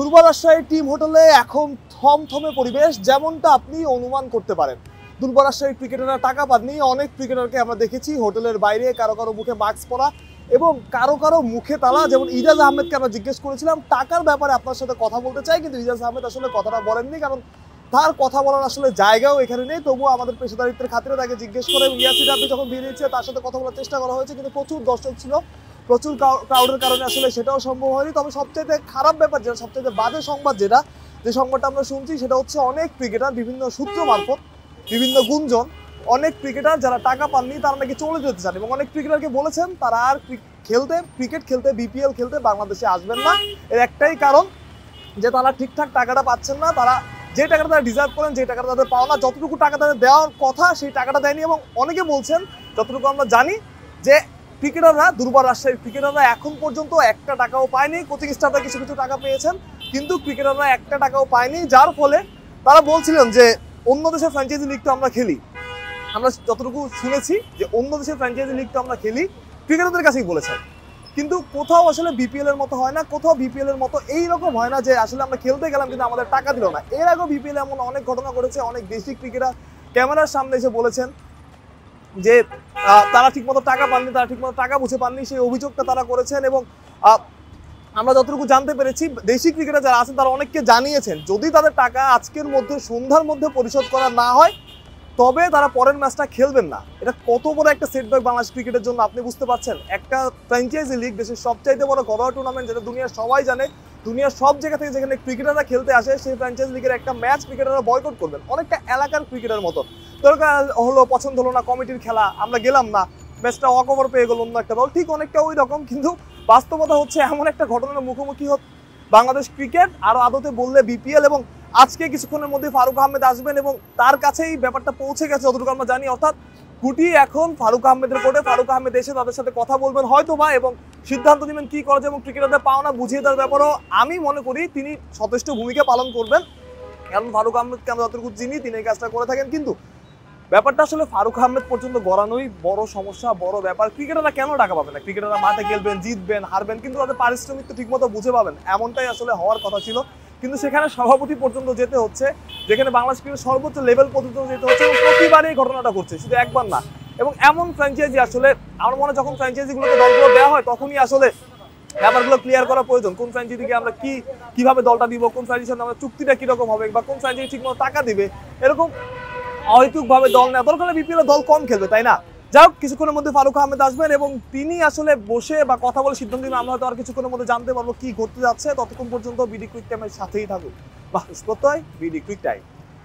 দুর্বা Rajshahi team হোটেলে এখন থমথমে পরিবেশ, যেমনটা আপনি অনুমান করতে পারেন। দুর্বা রাজশাহী ক্রিকেটাররা টাকা পাননি। অনেক ক্রিকেটারকে আমরা দেখেছি হোটেলের বাইরে কারো কারো মুখে মাস্ক পরা এবং কারো কারো মুখে তালা। যেমন ইজাজ আহমেদকে আমরা জিজ্ঞেস করেছিলাম টাকার ব্যাপারে আপনার সাথে কথা বলতে চাই, কিন্তু ইজাজ আহমেদ আসলে কথাটা বলেননি, কারণ তার কথা বলার আসলে জায়গাও এখানে নেই। তবুও আমাদের পেশাদারিত্বের খাতিরে তাকে জিজ্ঞেস করে ইয়াসির রাব্বি যখন বেরিয়েছে তার সাথে কথা বলার চেষ্টা করা হয়েছে, কিন্তু প্রচুর দর্শক ছিল, প্রচুর ক্রাউডের কারণে আসলে সেটাও সম্ভব হয়নি। তবে সবচেয়ে খারাপ ব্যাপার যেটা, সবচেয়ে বাজে সংবাদ যেটা, যে সংবাদটা আমরা শুনছি সেটা হচ্ছে অনেক ক্রিকেটার বিভিন্ন সূত্র মারফত, বিভিন্ন গুঞ্জন, অনেক ক্রিকেটার যারা টাকা পাননি তারা নাকি চলে যেতে চান এবং অনেক ক্রিকেটারকে বলেছেন তারা আর ক্রিকেট খেলতে বিপিএল খেলতে বাংলাদেশে আসবেন না। এর একটাই কারণ যে তারা ঠিকঠাক টাকাটা পাচ্ছেন না, তারা যে টাকাটা তারা ডিজার্ভ করেন, যে টাকাটা তাদের পাওয়া না, যতটুকু টাকা তাদের দেওয়ার কথা সেই টাকাটা দেয়নি। এবং অনেকে বলছেন, যতটুকু আমরা জানি, যে ক্রিকেটাররা, দুর্বা রাজশাহীর ক্রিকেটাররা এখন পর্যন্ত একটা টাকাও পায়নি। কোচিং স্টাফরা কিছু কিছু টাকা পেয়েছেন, কিন্তু ক্রিকেটাররা একটা টাকাও পায়নি, যার ফলে তারা বলছিলেন যে অন্য দেশের ফ্র্যাঞ্চাইজি লিগ তো আমরা খেলি। আমরা যতটুকু শুনেছি যে অন্য দেশের ফ্র্যাঞ্চাইজি লিগ তো আমরা খেলি, ক্রিকেটারদের কাছেই বলেছেন। কিন্তু কোথাও আসলে বিপিএল এর মতো হয় না, কোথাও বিপিএল এর মতো এইরকম হয় না যে আসলে আমরা খেলতে গেলাম কিন্তু আমাদের টাকা দিল না। এর আগেও বিপিএল এমন অনেক ঘটনা ঘটেছে। অনেক দেশি ক্রিকেটার ক্যামেরার সামনে এসে বলেছেন যে তারা ঠিকমতো টাকা পাননি, তারা ঠিকমতো টাকা বুঝে পাননি, সেই অভিযোগটা তারা করেছেন। এবং আমরা যতটুকু জানতে পেরেছি দেশি ক্রিকেটার যারা আছেন তারা অনেককে জানিয়েছেন যদি তাদের টাকা আজকের মধ্যে, সন্ধ্যার মধ্যে পরিশোধ করা না হয় তবে তারা পরের ম্যাচটা খেলবেন না। এটা কত বড় একটা সেটব্যাক বাংলাদেশ ক্রিকেটের জন্য আপনি বুঝতে পারছেন। একটা ফ্র্যাঞ্চাইজি লিগ, দেশের সবচাইতে বড় ঘরোয়া টুর্নামেন্ট, যেটা দুনিয়ার সবাই জানে, দুনিয়ার সব জায়গা থেকে যেখানে ক্রিকেটাররা খেলতে আসে, সেই ফ্র্যাঞ্চাইজি লিগের একটা ম্যাচ ক্রিকেটাররা বয়কট করবেন, অনেকটা এলাকার ক্রিকেটের মতো। দরকার হলো, পছন্দ হলো না কমিটির খেলা, আমরা গেলাম না, ম্যাচটা ওয়াক ওভার পেয়ে গেল অন্য একটা দল, ঠিক অনেকটা ওই রকম। কিন্তু বাস্তবতা হচ্ছে এমন একটা ঘটনার মুখোমুখি বাংলাদেশ ক্রিকেট, আরো আদতে বললে বিপিএল। এবং আজকে কিছুক্ষণের মধ্যে ফারুক আহমেদ আসবেন এবং তার কাছেই ব্যাপারটা পৌঁছে গেছে যতটুকু আমরা জানি, অর্থাৎ গুটি এখন ফারুক আহমেদের কোর্টে। ফারুক আহমেদ এসে তাদের সাথে কথা বলবেন হয়তোবা এবং সিদ্ধান্ত নেবেন কি করা যায় এবং ক্রিকেটারদের পাওনা বুঝিয়ে দেওয়ার ব্যাপারেও আমি মনে করি তিনি যথেষ্ট ভূমিকা পালন করবেন, কারণ ফারুক আহমেদকে আমরা যতটুকু চিনি তিনি এই কাজটা করে থাকেন। কিন্তু ব্যাপারটা আসলে ফারুক আহমেদ পর্যন্ত গড়ানোই বড় সমস্যা, বড় ব্যাপার। ক্রিকেটাররা কেন টাকা পাবে না? ক্রিকেটাররা মাঠে খেলবেন, জিতবেন, হারবেন, কিন্তু তাদের পারিশ্রমিক তো ঠিকমতো বুঝে পাবেন, এমনটাই আসলে হওয়ার কথা ছিল। কিন্তু সেখানে সভাপতি পর্যন্ত যেতে হচ্ছে, যেখানে বাংলাদেশ ক্রিকেটের সর্বোচ্চ লেভেল পর্যন্ত যেতে হচ্ছে, এবং প্রতিবারই এই ঘটনাটা ঘটছে, শুধু একবার না। এবং এমন ফ্র্যাঞ্চাইজি আসলে আমার মনে হয় যখন ফ্র্যাঞ্চাইজিগুলোকে দলগুলো দেওয়া হয় তখনই আসলে ব্যাপারগুলো ক্লিয়ার করা প্রয়োজন। কোন ফ্র্যাঞ্চাইজিকে আমরা কিভাবে দলটা দিব, কোন ফ্র্যাঞ্চাইজির সাথে আমরা চুক্তিটা কিরকম হবে, বা কোন ফ্র্যাঞ্চাইজি ঠিকমতো টাকা দিবে, এরকম অহেতুকভাবে দল নেওয়া দরকার। বিপিএল দল কম খেলবে, তাই না? যাই হোক, কিছুক্ষণের মধ্যে ফারুক আহমেদ আসবেন এবং তিনি আসলে বসে বা কথা বলে সিদ্ধান্ত নেবেন। আমরা হয়তো আর কিছুক্ষণের মধ্যে জানতে পারবো কি ঘটতে যাচ্ছে। ততক্ষণ পর্যন্ত বিডি কুইক টাইমের সাথেই থাকুন। বাহ, বিডি কুইক টাইম।